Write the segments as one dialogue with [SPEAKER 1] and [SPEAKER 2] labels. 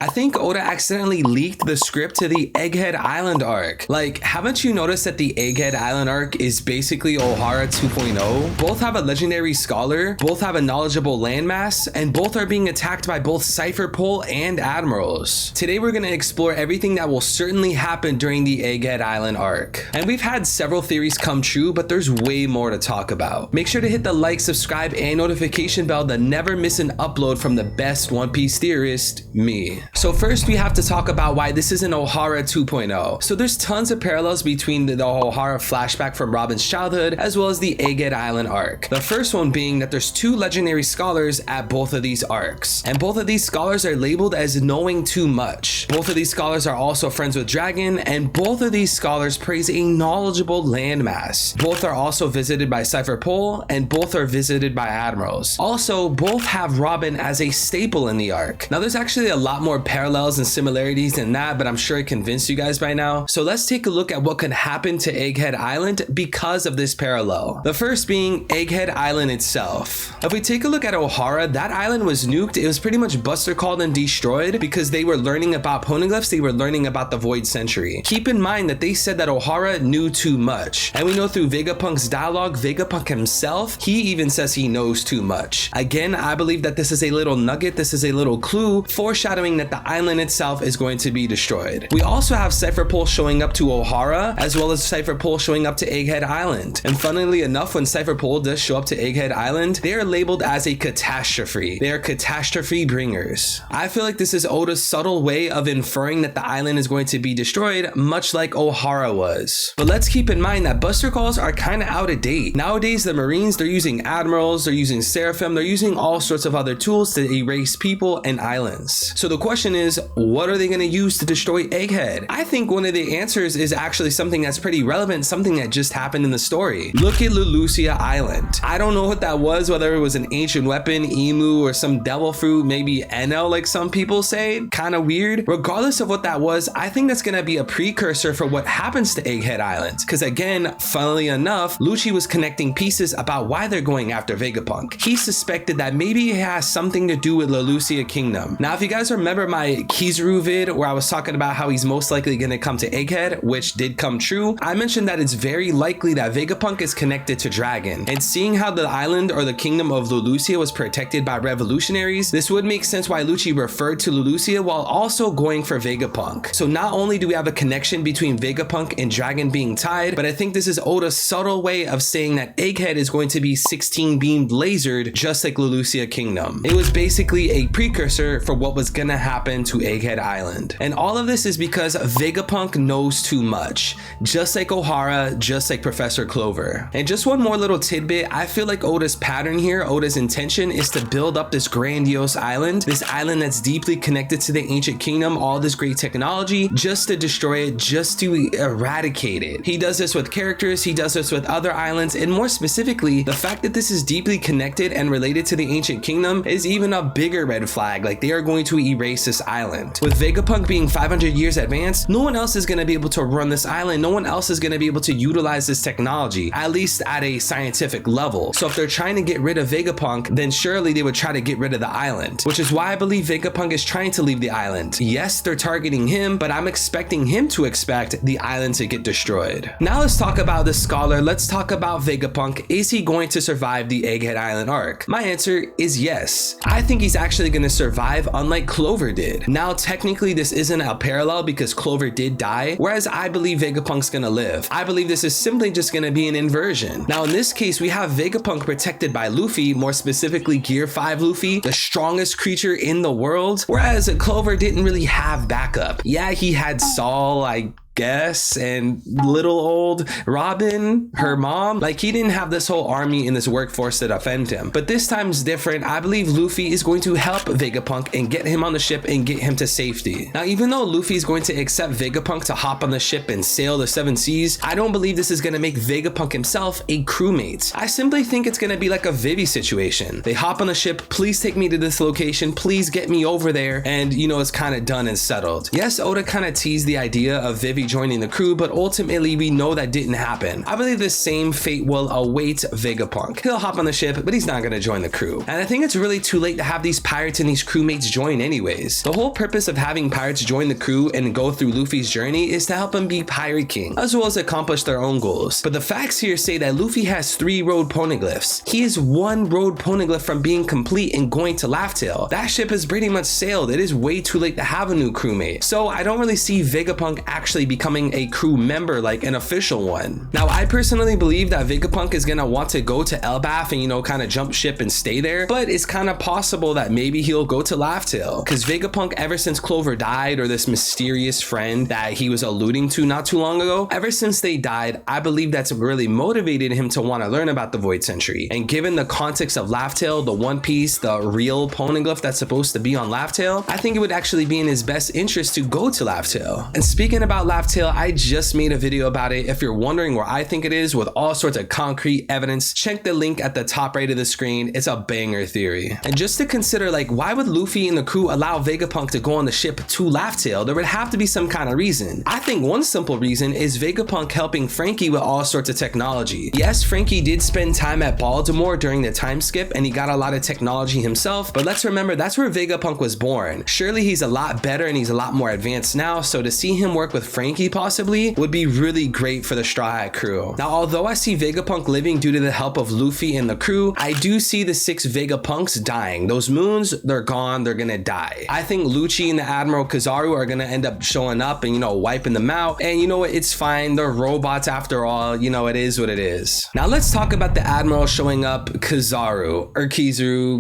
[SPEAKER 1] I think Oda accidentally leaked the script to the Egghead Island arc. Like, haven't you noticed that the Egghead Island arc is basically Ohara 2.0? Both have a legendary scholar, both have a knowledgeable landmass, and both are being attacked by both Cypher Pole and admirals. Today we're going to explore everything that will certainly happen during the Egghead Island arc. And we've had several theories come true, but there's way more to talk about. Make sure to hit the like, subscribe, and notification bell to never miss an upload from the best One Piece theorist, me. So first we have to talk about why this is an Ohara 2.0. So there's tons of parallels between the Ohara flashback from Robin's childhood as well as the Egghead Island arc. The first one being that there's two legendary scholars at both of these arcs. And both of these scholars are labeled as knowing too much. Both of these scholars are also friends with Dragon, and both of these scholars praise a knowledgeable landmass. Both are also visited by Cypher Pole, and both are visited by admirals. Also, both have Robin as a staple in the arc. Now there's actually a lot more parallels and similarities than that, but I'm sure I convinced you guys by now. So let's take a look at what could happen to Egghead Island because of this parallel. The first being Egghead Island itself. If we take a look at Ohara, that island was nuked. It was pretty much buster called and destroyed because they were learning about poneglyphs, they were learning about the Void Century. Keep in mind that they said that Ohara knew too much. And we know through Vegapunk's dialogue, Vegapunk himself, he even says he knows too much. Again, I believe that this is a little nugget, this is a little clue foreshadowing that the island itself is going to be destroyed. We also have Cypher Pole showing up to Ohara, as well as Cypher Pole showing up to Egghead Island. And funnily enough, when Cypher Pole does show up to Egghead Island, they are labeled as a catastrophe. They are catastrophe bringers. I feel like this is Oda's subtle way of inferring that the island is going to be destroyed, much like Ohara was. But let's keep in mind that buster calls are kind of out of date. Nowadays, the Marines, they're using admirals, they're using Seraphim, they're using all sorts of other tools to erase people and islands. So the question is, what are they going to use to destroy Egghead? I think one of the answers is actually something that's pretty relevant, something that just happened in the story. Look at Lulusia Island. I don't know what that was, whether it was an ancient weapon, emu, or some devil fruit, maybe Enel like some people say. Kind of weird. Regardless of what that was, I think that's going to be a precursor for what happens to Egghead Island. Because again, funnily enough, Lucci was connecting pieces about why they're going after Vegapunk. He suspected that maybe it has something to do with Lulusia Kingdom. Now, if you guys remember my Kizaru vid where I was talking about how he's most likely going to come to Egghead, which did come true, I mentioned that it's very likely that Vegapunk is connected to Dragon. And seeing how the island or the kingdom of Lulusia was protected by revolutionaries, this would make sense why Lucci referred to Lulusia while also going for Vegapunk. So not only do we have a connection between Vegapunk and Dragon being tied, but I think this is Oda's subtle way of saying that Egghead is going to be 16 beamed lasered just like Lulusia Kingdom. It was basically a precursor for what was gonna happen to Egghead Island. And all of this is because Vegapunk knows too much, just like Ohara, just like Professor Clover. And just one more little tidbit, I feel like Oda's pattern here, Oda's intention is to build up this grandiose island, this island that's deeply connected to the ancient kingdom, all this great technology, just to destroy it, just to eradicate it. He does this with characters, he does this with other islands, and more specifically, the fact that this is deeply connected and related to the ancient kingdom is even a bigger red flag. Like, they are going to erase this island. With Vegapunk being 500 years advanced, no one else is going to be able to run this island. No one else is going to be able to utilize this technology, at least at a scientific level. So if they're trying to get rid of Vegapunk, then surely they would try to get rid of the island, which is why I believe Vegapunk is trying to leave the island. Yes, they're targeting him, but I'm expecting him to expect the island to get destroyed. Now let's talk about the scholar. Let's talk about Vegapunk. Is he going to survive the Egghead Island arc? My answer is yes. I think he's actually going to survive, unlike Clover did. Now, technically, this isn't a parallel because Clover did die, whereas I believe Vegapunk's gonna live. I believe this is simply just gonna be an inversion. Now, in this case, we have Vegapunk protected by Luffy, more specifically Gear 5 Luffy, the strongest creature in the world, whereas Clover didn't really have backup. Yeah, he had Saul, I guess, and little old Robin, her mom. Like, he didn't have this whole army in this workforce to defend him. But this time is different. I believe Luffy is going to help Vegapunk and get him on the ship and get him to safety. Now, even though Luffy is going to accept Vegapunk to hop on the ship and sail the 7 seas, I don't believe this is going to make Vegapunk himself a crewmate. I simply think it's going to be like a Vivi situation. They hop on the ship, please take me to this location, please get me over there, and you know, it's kind of done and settled. Yes, Oda kind of teased the idea of Vivi joining the crew, but ultimately we know that didn't happen. I believe the same fate will await Vegapunk. He'll hop on the ship, but he's not gonna join the crew. And I think it's really too late to have these pirates and these crewmates join anyways. The whole purpose of having pirates join the crew and go through Luffy's journey is to help him be Pirate King, as well as accomplish their own goals. But the facts here say that Luffy has 3 road poneglyphs. He is 1 road poneglyph from being complete and going to Laugh Tale. That ship has pretty much sailed. It is way too late to have a new crewmate. So I don't really see Vegapunk actually becoming a crew member, like an official one. Now, I personally believe that Vegapunk is gonna want to go to Elbaf and, you know, kind of jump ship and stay there, but it's kind of possible that maybe he'll go to Laugh Tale, because Vegapunk, ever since Clover died, or this mysterious friend that he was alluding to not too long ago, ever since they died, I believe that's really motivated him to want to learn about the Void Century. And given the context of Laugh Tale, the One Piece, the real poneglyph that's supposed to be on Laugh Tale, I think it would actually be in his best interest to go to Laugh Tale. And speaking about Laugh Tale, I just made a video about it. If you're wondering where I think it is with all sorts of concrete evidence, check the link at the top right of the screen. It's a banger theory. And just to consider, like, why would Luffy and the crew allow Vegapunk to go on the ship to Laugh Tale? There would have to be some kind of reason. I think one simple reason is Vegapunk helping Frankie with all sorts of technology. Yes, Frankie did spend time at Baltimore during the time skip and he got a lot of technology himself, but let's remember that's where Vegapunk was born. Surely he's a lot better and he's a lot more advanced now, so to see him work with Frankie possibly would be really great for the Straw Hat crew. Now, although I see Vegapunk living due to the help of Luffy and the crew, I do see the 6 Vegapunks dying. Those moons, they're gone, they're gonna die. I think Lucci and the Admiral Kizaru are gonna end up showing up and, you know, wiping them out. And you know what, it's fine, they're robots after all, you know, it is what it is. Now let's talk about the Admiral showing up, Kizaru, or Kizaru,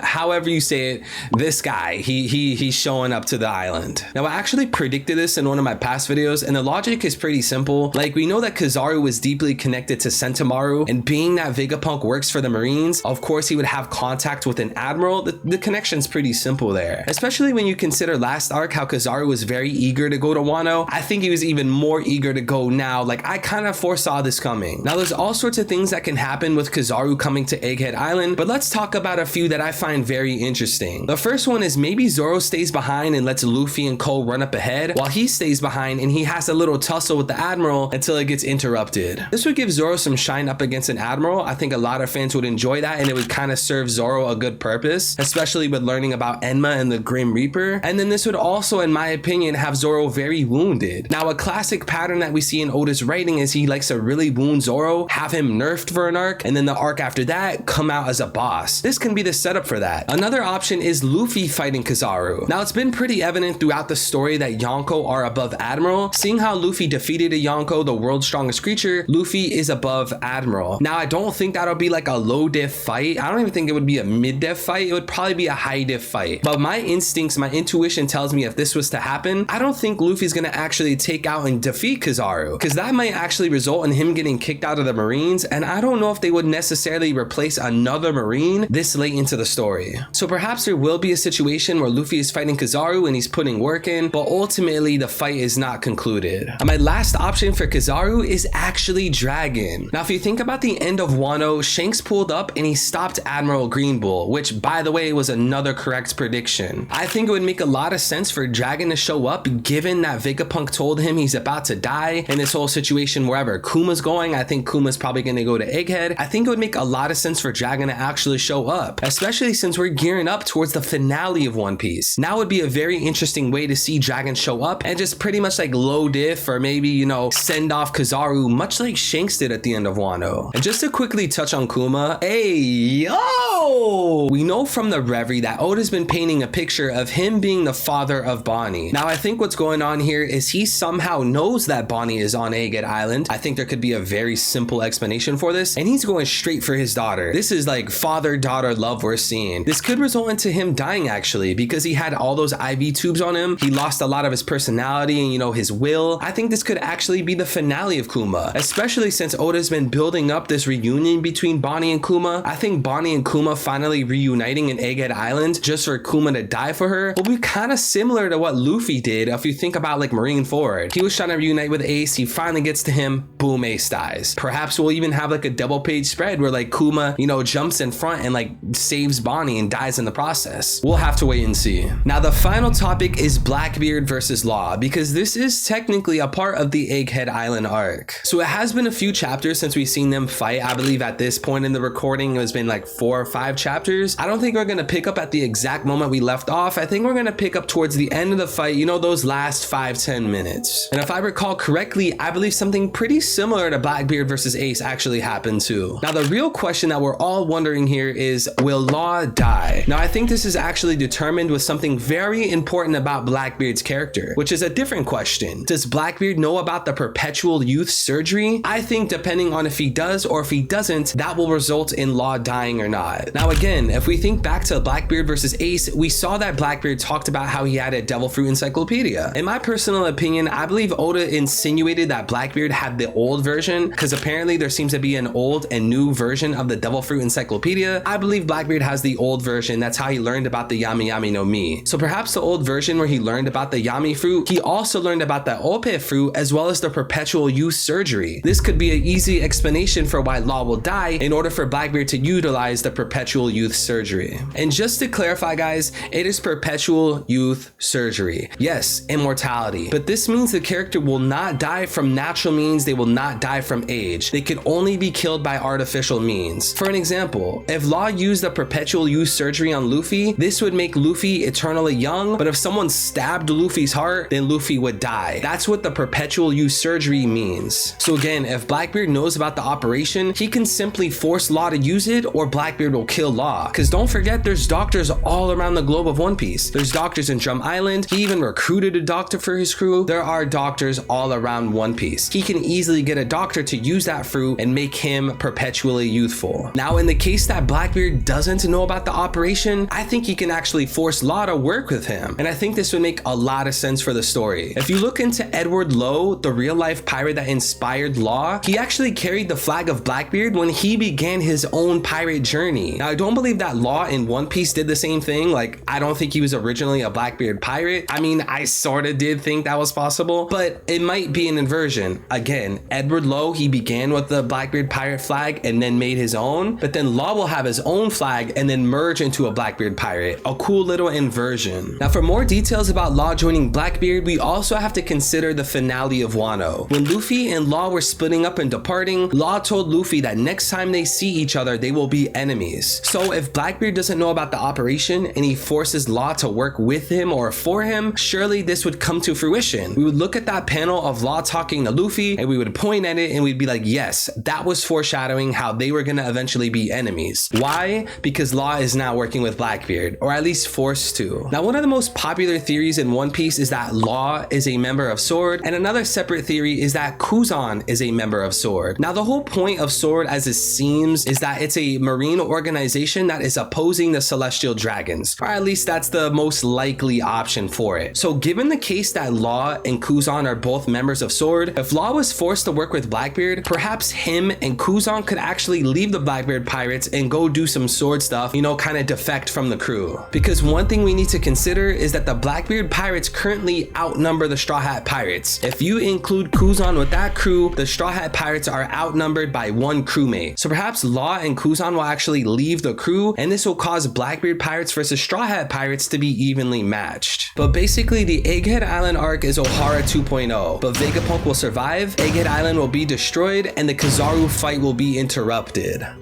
[SPEAKER 1] however you say it. This guy, he's showing up to the island. Now, I actually predicted this in one of my past videos, and the logic is pretty simple. Like, we know that Kizaru was deeply connected to Sentomaru, and being that Vegapunk works for the Marines, of course he would have contact with an Admiral. The connection's pretty simple there, especially when you consider last arc how Kizaru was very eager to go to Wano. I think he was even more eager to go now. Like, I kind of foresaw this coming. Now, there's all sorts of things that can happen with Kizaru coming to Egghead Island, but let's talk about a few that I find very interesting. The first one is maybe Zoro stays behind and lets Luffy and Cole run up ahead while he stays behind and he has a little tussle with the Admiral until it gets interrupted. This would give Zoro some shine up against an Admiral. I think a lot of fans would enjoy that, and it would kind of serve Zoro a good purpose, especially with learning about Enma and the Grim Reaper. And then this would also, in my opinion, have Zoro very wounded. Now, a classic pattern that we see in Oda's writing is he likes to really wound Zoro, have him nerfed for an arc, and then the arc after that come out as a boss. This can be the setup for that. Another option is Luffy fighting Kizaru. Now, it's been pretty evident throughout the story that Yonko are above Admiral. Seeing how Luffy defeated a Yonko, the world's strongest creature, Luffy is above Admiral. Now, I don't think that'll be like a low diff fight. I don't even think it would be a mid diff fight. It would probably be a high diff fight. But my instincts, my intuition tells me if this was to happen, I don't think Luffy's gonna actually take out and defeat Kizaru, because that might actually result in him getting kicked out of the Marines, and I don't know if they would necessarily replace another Marine this late into the story. So perhaps there will be a situation where Luffy is fighting Kizaru and he's putting work in, but ultimately the fight is not concluded. And my last option for Kizaru is actually Dragon. Now, if you think about the end of Wano, Shanks pulled up and he stopped Admiral Green Bull, which, by the way, was another correct prediction. I think it would make a lot of sense for Dragon to show up, given that Vegapunk told him he's about to die in this whole situation. Wherever Kuma's going, I think Kuma's probably going to go to Egghead. I think it would make a lot of sense for Dragon to actually show up, especially since we're gearing up towards the finale of One Piece. Now would be a very interesting way to see Dragon show up and just pretty much like low diff, or maybe, you know, send off Kizaru, much like Shanks did at the end of Wano. And just to quickly touch on Kuma, hey, yo! We know from the Reverie that Oda's been painting a picture of him being the father of Bonnie. Now, I think what's going on here is he somehow knows that Bonnie is on Egghead Island. I think there could be a very simple explanation for this, and he's going straight for his daughter. This is like father-daughter love we're seeing. This could result into him dying, actually, because he had all those IV tubes on him. He lost a lot of his personality and, you know, his will. I think this could actually be the finale of Kuma, especially since Oda's been building up this reunion between Bonnie and Kuma. I think Bonnie and Kuma finally reuniting in Egghead Island just for Kuma to die for her will be kind of similar to what Luffy did if you think about like Marineford. He was trying to reunite with Ace, he finally gets to him, boom, Ace dies. Perhaps we'll even have like a double page spread where like Kuma, you know, jumps in front and like saves Bonnie and dies in the process. We'll have to wait and see. Now, the final topic is Blackbeard versus versus Law, because this is technically a part of the Egghead Island arc. So it has been a few chapters since we've seen them fight. I believe at this point in the recording, it has been like 4 or 5 chapters. I don't think we're gonna pick up at the exact moment we left off. I think we're gonna pick up towards the end of the fight, you know, those last 5-10 minutes. And if I recall correctly, I believe something pretty similar to Blackbeard versus Ace actually happened too. Now, the real question that we're all wondering here is, will Law die? Now, I think this is actually determined with something very important about Blackbeard's character, which is a different question. Does Blackbeard know about the perpetual youth surgery? I think depending on if he does or if he doesn't, that will result in Law dying or not. Now, again, if we think back to Blackbeard versus Ace, we saw that Blackbeard talked about how he had a devil fruit encyclopedia. In my personal opinion, I believe Oda insinuated that Blackbeard had the old version, because apparently there seems to be an old and new version of the devil fruit encyclopedia. I believe Blackbeard has the old version. That's how he learned about the Yami Yami no Mi. So perhaps the old version where he learned about the Yami fruit, he also learned about the Ope fruit as well as the perpetual youth surgery. This could be an easy explanation for why Law will die in order for Blackbeard to utilize the perpetual youth surgery. And just to clarify, guys, it is perpetual youth surgery. Yes, immortality. But this means the character will not die from natural means. They will not die from age. They could only be killed by artificial means. For an example, if Law used the perpetual youth surgery on Luffy, this would make Luffy eternally young, but if someone stabbed Luffy's heart, then Luffy would die. That's what the perpetual youth surgery means. So again, if Blackbeard knows about the operation, he can simply force Law to use it, or Blackbeard will kill Law. Because don't forget, there's doctors all around the globe of One Piece. There's doctors in Drum Island. He even recruited a doctor for his crew. There are doctors all around One Piece. He can easily get a doctor to use that fruit and make him perpetually youthful. Now, in the case that Blackbeard doesn't know about the operation, I think he can actually force Law to work with him. And I think this would make a lot of sense for the story. If you look into Edward Lowe, the real life pirate that inspired Law, he actually carried the flag of Blackbeard when he began his own pirate journey. Now, I don't believe that Law in One Piece did the same thing. Like, I don't think he was originally a Blackbeard pirate. I mean, I sort of did think that was possible, but it might be an inversion. Again, Edward Lowe, he began with the Blackbeard pirate flag and then made his own, but then Law will have his own flag and then merge into a Blackbeard pirate. A cool little inversion. Now, for more details about Law joining Blackbeard, we also have to consider the finale of Wano. When Luffy and Law were splitting up and departing, Law told Luffy that next time they see each other, they will be enemies. So if Blackbeard doesn't know about the operation and he forces Law to work with him or for him, surely this would come to fruition. We would look at that panel of Law talking to Luffy and we would point at it and we'd be like, yes, that was foreshadowing how they were gonna eventually be enemies. Why? Because Law is now working with Blackbeard, or at least forced to. Now, one of the most popular theories in One Piece is that Law is a member of Sword, and another separate theory is that Kuzan is a member of Sword. Now, the whole point of Sword, as it seems, is that it's a marine organization that is opposing the Celestial Dragons, or at least that's the most likely option for it. So given the case that Law and Kuzan are both members of Sword, if Law was forced to work with Blackbeard, perhaps him and Kuzan could actually leave the Blackbeard pirates and go do some Sword stuff, you know, kind of defect from the crew. Because one thing we need to consider is that the Blackbeard pirates currently outnumber the Straw Hat pirates. If you include Kuzan with that crew, the Straw Hat pirates are outnumbered by 1 crewmate. So perhaps Law and Kuzan will actually leave the crew, and this will cause Blackbeard pirates versus Straw Hat pirates to be evenly matched. But basically, the Egghead Island arc is Ohara 2.0, but Vegapunk will survive, Egghead Island will be destroyed, and the Kizaru fight will be interrupted.